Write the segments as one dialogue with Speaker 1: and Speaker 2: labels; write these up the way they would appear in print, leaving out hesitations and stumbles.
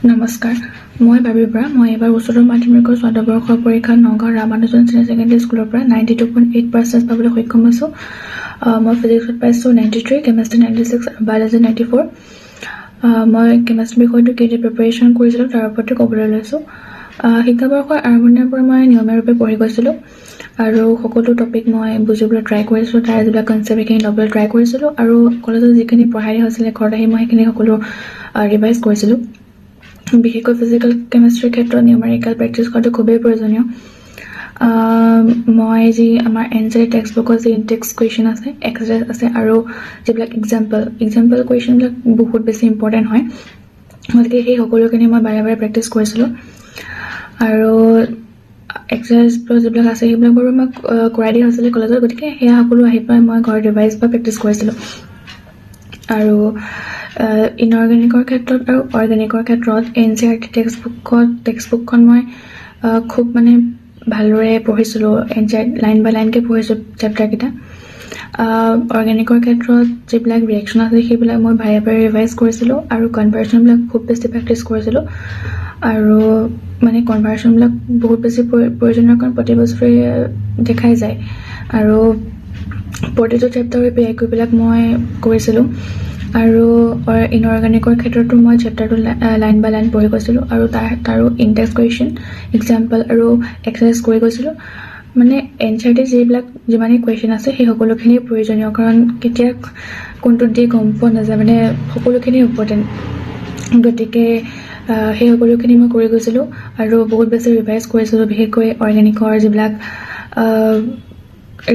Speaker 1: নমস্কাৰ, মই বাবীৰ পৰা। মই এবাৰ উচ্চতৰ মাধ্যমিকৰ স্বাদবৰ্ষৰ পৰীক্ষাত নগাঁও ৰামানুজন চিনিয়ৰ ছেকেণ্ডেৰী স্কুলৰ পৰা 92.8% পাবলৈ সক্ষম হৈছোঁ। মই ফিজিক্সত পাইছোঁ 93, কেমেষ্ট্ৰি 96 আৰু বায়'লজি 94। মই কেমেষ্ট্ৰি বিষয়টো কি প্ৰিপেৰেশ্যন কৰিছিলোঁ তাৰ ওপৰতে ক'বলৈ লৈছোঁ। শিক্ষাবৰ্ষৰ আৰম্ভণিৰ পৰা মই নিয়মীয়াৰূপে পঢ়ি গৈছিলোঁ আৰু সকলো টপিক মই বুজিবলৈ ট্ৰাই কৰিছিলোঁ, তাৰ যিবিলাক কনচেপ্ট সেইখিনি ল'বলৈ ট্ৰাই কৰিছিলোঁ আৰু কলেজত যিখিনি পঢ়াই দিয়া হৈছিলে ঘৰত আহি মই সেইখিনি সকলো ৰিভাইজ কৰিছিলোঁ। বিশেষকৈ ফিজিকেল কেমেষ্ট্ৰিৰ ক্ষেত্ৰত নিউমেৰিকেল প্ৰেক্টিছ কৰাটো খুবেই প্ৰয়োজনীয়। মই যি আমাৰ NCERT টেক্সট বুকত যি ইনটেক্স কুৱেশ্যন আছে, এক্সাৰচাইজ আছে আৰু যিবিলাক এক্সাম্পল কুৱেশ্যনবিলাক বহুত বেছি ইম্পৰ্টেণ্ট হয়, গতিকে সেই সকলোখিনি মই বাৰে বাৰে প্ৰেক্টিছ কৰিছিলোঁ। আৰু এক্সাৰচাইজবোৰ যিবিলাক আছে সেইবিলাক বাৰু আমাক কৰাই দিয়া হৈছিলে কলেজত, গতিকে সেয়া সকলো আহি পেলাই মই ঘৰত ৰিভাইজ বা প্ৰেক্টিছ কৰিছিলোঁ। আৰু ইনঅৰ্গেনিকৰ ক্ষেত্ৰত আৰু অৰ্গেনিকৰ ক্ষেত্ৰত NCERT টেক্সটবুকখন মই খুব মানে ভালদৰে পঢ়িছিলোঁ। NCERT লাইন বাই লাইনকৈ পঢ়িছোঁ চেপ্টাৰকেইটা। অৰ্গেনিকৰ ক্ষেত্ৰত যিবিলাক ৰিয়েকশ্যন আছে সেইবিলাক মই বাৰে বাৰে ৰিভাইজ কৰিছিলোঁ আৰু কনভাৰ্চনবিলাক খুব বেছি প্ৰেক্টিছ কৰিছিলোঁ। আৰু মানে কনভাৰ্চনবিলাক বহুত বেছি প্ৰয়োজনীয়, কাৰণ প্ৰতি বছৰে দেখাই যায় আৰু প্ৰতিটো চেপ্টাৰৰ PIQ-বিলাক মই কৰিছিলোঁ। আৰু ইনঅৰ্গেনিকৰ ক্ষেত্ৰতো মই চেপ্টাৰটো লাইন বাই লাইন পঢ়ি গৈছিলোঁ আৰু তাৰো ইনটেক্স কুৱেশ্যন, এক্সাম্পল আৰু এক্সাৰচাইজ কৰি গৈছিলোঁ। মানে NCERT যিমানেই কুৱেশ্যন আছে সেই সকলোখিনি প্ৰয়োজনীয়, কাৰণ কেতিয়া কোনটোত দিয়ে গম পোৱা নাযায়, মানে সকলোখিনি ইম্পৰ্টেণ্ট। গতিকে সেই সকলোখিনি মই কৰি গৈছিলোঁ আৰু বহুত বেছি ৰিভাইজ কৰিছিলোঁ। বিশেষকৈ অৰ্গেনিকৰ যিবিলাক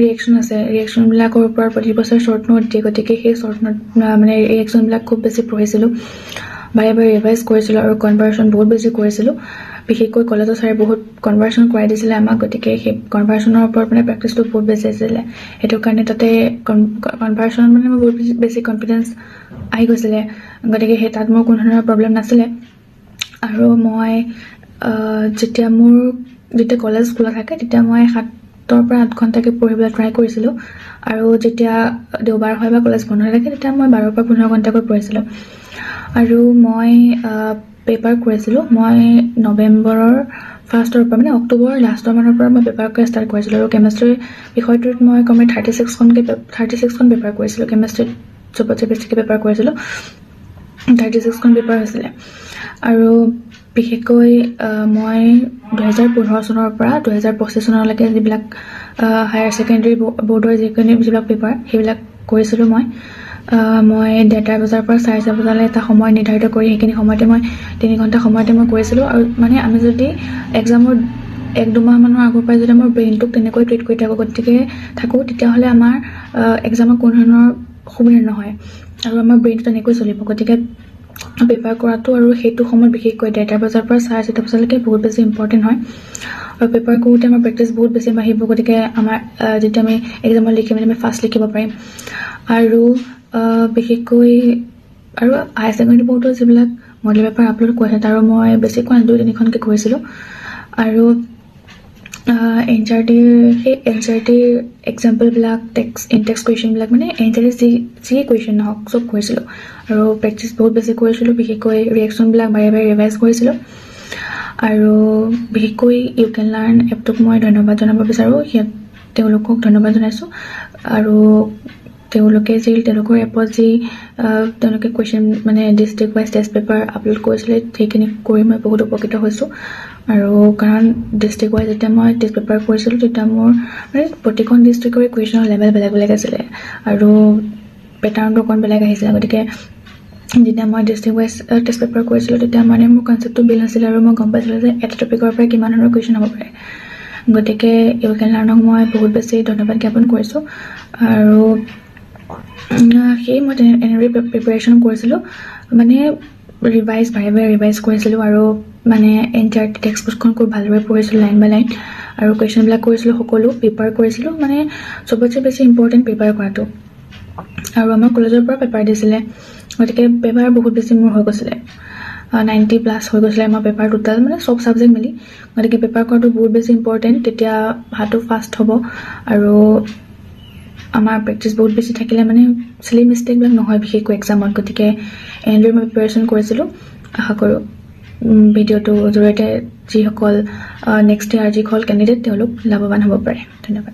Speaker 1: ৰিয়েকশ্যন আছে, ৰিয়েকশ্যনবিলাকৰ ওপৰত প্ৰতি বছৰ শ্বৰ্ট নোট দিয়ে, গতিকে সেই শ্বৰ্ট নোট মানে ৰিয়েকশ্যনবিলাক খুব বেছি পঢ়িছিলোঁ, বাৰে বাৰে ৰিভাইজ কৰিছিলোঁ আৰু কনভাৰ্চন বহুত বেছি কৰিছিলোঁ। বিশেষকৈ কলেজৰ ছাৰে বহুত কনভাৰ্চন কৰাই দিছিলে আমাক, গতিকে সেই কনভাৰ্চনৰ ওপৰত মানে প্ৰেক্টিছটো বহুত বেছি আছিলে। সেইটো কাৰণে তাতে কনভাৰ্চনত মানে মোৰ বহুত বেছি কনফিডেঞ্চ আহি গৈছিলে, গতিকে সেই তাত মোৰ কোনো ধৰণৰ প্ৰব্লেম নাছিলে। আৰু মই যেতিয়া কলেজ খোলা থাকে তেতিয়া মই 7 পৰা 8 ঘণ্টাকৈ পঢ়িবলৈ ট্ৰাই কৰিছিলোঁ, আৰু যেতিয়া দেওবাৰ হয় বা কলেজ বন্ধ থাকে তেতিয়া মই 12 পৰা 15 ঘণ্টাকৈ পঢ়িছিলোঁ। আৰু মই পেপাৰ কৰিছিলোঁ। মই নৱেম্বৰৰ ফাৰ্ষ্টৰ পৰা মানে অক্টোবৰৰ লাষ্টৰ মানৰ পৰা মই পেপাৰ কৰা ষ্টাৰ্ট কৰিছিলোঁ। আৰু কেমেষ্ট্ৰি বিষয়টোত মই কমেও 36খন পেপাৰ কৰিছিলোঁ। কেমেষ্ট্ৰিত চবতছে বেছিকৈ পেপাৰ কৰিছিলোঁ, 36খন পেপাৰ হৈছিলে। আৰু বিশেষকৈ মই 2015 চনৰ পৰা 2025 চনলৈকে যিবিলাক হায়াৰ ছেকেণ্ডেৰী বৰ্ডৰ যিবিলাক পেপাৰ সেইবিলাক কৰিছিলোঁ। মই 1:30 বজাৰ পৰা 4:30 বজালৈ এটা সময় নিৰ্ধাৰিত কৰি সেইখিনি সময়তে মই 3 ঘণ্টা সময়তে মই কৰিছিলোঁ। আৰু মানে আমি যদি এক্সামৰ 1-2 মাহ মানৰ আগৰ পৰাই যদি আমাৰ ব্ৰেইনটোক তেনেকৈ ট্ৰিট কৰি থাকোঁ তেতিয়াহ'লে আমাৰ এক্সামৰ কোনো ধৰণৰ অসুবিধা নহয় আৰু আমাৰ ব্ৰেইনটো তেনেকৈ চলিব। গতিকে পেপাৰ কৰাটো আৰু সেইটো সময়ত বিশেষকৈ 1:30 বজাৰ পৰা 4:30 বজালৈকে বহুত বেছি ইম্পৰ্টেণ্ট হয়। আৰু পেপাৰ কৰোঁতে আমাৰ প্ৰেক্টিছ বহুত বেছি বাঢ়িব, গতিকে আমাৰ যেতিয়া আমি এক্সামত লিখিম আমি ফাষ্ট লিখিব পাৰিম। আৰু বিশেষকৈ আৰু হায়াৰ ছেকেণ্ডেৰী বৰ্ডৰ যিবিলাক মডেল পেপাৰ আপলোড কৰিছে তাৰো মই বেছিকৈ 2-3খনকৈ কৰিছিলোঁ। আৰু NCERT এক্সাম্পলবিলাক ইনটেক্স কুৱেশ্যনবিলাক মানে NCERT যি কুৱেশ্যন নহওক চব কৰিছিলোঁ আৰু প্ৰেক্টিছ বহুত বেছি কৰিছিলোঁ। বিশেষকৈ ৰিয়েকশ্যনবিলাক বাৰে বাৰে ৰিভাইজ কৰিছিলোঁ। আৰু বিশেষকৈ ইউ কেন লাৰ্ণ এপটোক মই ধন্যবাদ জনাব বিচাৰোঁ। তেওঁলোকক ধন্যবাদ জনাইছোঁ। আৰু তেওঁলোকৰ এপত যি তেওঁলোকে কুৱেশ্যন মানে district wise test paper upload কৰিছিলে সেইখিনি কৰি মই বহুত উপকৃত হৈছোঁ। আৰু কাৰণ ডিষ্ট্ৰিক্ট ৱাইজ যেতিয়া মই টেষ্ট পেপাৰ কৰিছিলোঁ তেতিয়া মোৰ মানে প্ৰতিখন ডিষ্ট্ৰিক্টৰে কুৱেশ্যনৰ লেভেল বেলেগ বেলেগ আছিলে আৰু পেটাৰ্ণটো অকণ বেলেগ আহিছিলে। গতিকে যেতিয়া মই ডিষ্ট্ৰিক্ট ৱাইজ টেষ্ট পেপাৰ কৰিছিলোঁ তেতিয়া মানে মোৰ কনচেপ্টটো বিল নাছিলে আৰু মই গম পাইছিলোঁ যে এটা টপিকৰ পৰা কিমান ধৰণৰ কুৱেশ্যন হ'ব পাৰে। গতিকে ইউ কেন লাৰ্ণক মই বহুত বেছি ধন্যবাদ জ্ঞাপন কৰিছোঁ। আৰু মই এনেদৰে প্ৰিপেৰেশ্যন কৰিছিলোঁ, মানে বাৰে বাৰে ৰিভাইজ কৰিছিলোঁ আৰু মানে NCERT টেক্সটবুকখন খুব ভালদৰে পঢ়িছিলোঁ লাইন বাই লাইন আৰু কুৱেশ্যনবিলাক কৰিছিলোঁ, সকলো পেপাৰ কৰিছিলোঁ। মানে চবতছে বেছি ইম্পৰ্টেণ্ট পেপাৰ কৰাটো। আৰু আমাৰ কলেজৰ পৰা পেপাৰ দিছিলে, গতিকে পেপাৰ বহুত বেছি মোৰ হৈ গৈছিলে, 90+ হৈ গৈছিলে আমাৰ পেপাৰ টোটেল, মানে চব ছাবজেক্ট মিলি। গতিকে পেপাৰ কৰাটো বহুত বেছি ইম্পৰ্টেণ্ট, তেতিয়া হাতো ফাষ্ট হ'ব আৰু আমাৰ প্ৰেক্টিছ বহুত বেছি থাকিলে মানে চিলি মিষ্টেকবিলাক নহয় বিশেষকৈ এক্সামত। গতিকে এনেদৰে মই প্ৰিপেৰেশ্যন কৰিছিলোঁ। আশা কৰোঁ ভিডিঅ'টোৰ জৰিয়তে যিসকল নেক্সট ইয়াৰ যিসকল কেণ্ডিডেট তেওঁলোক লাভৱান হ'ব পাৰে। ধন্যবাদ।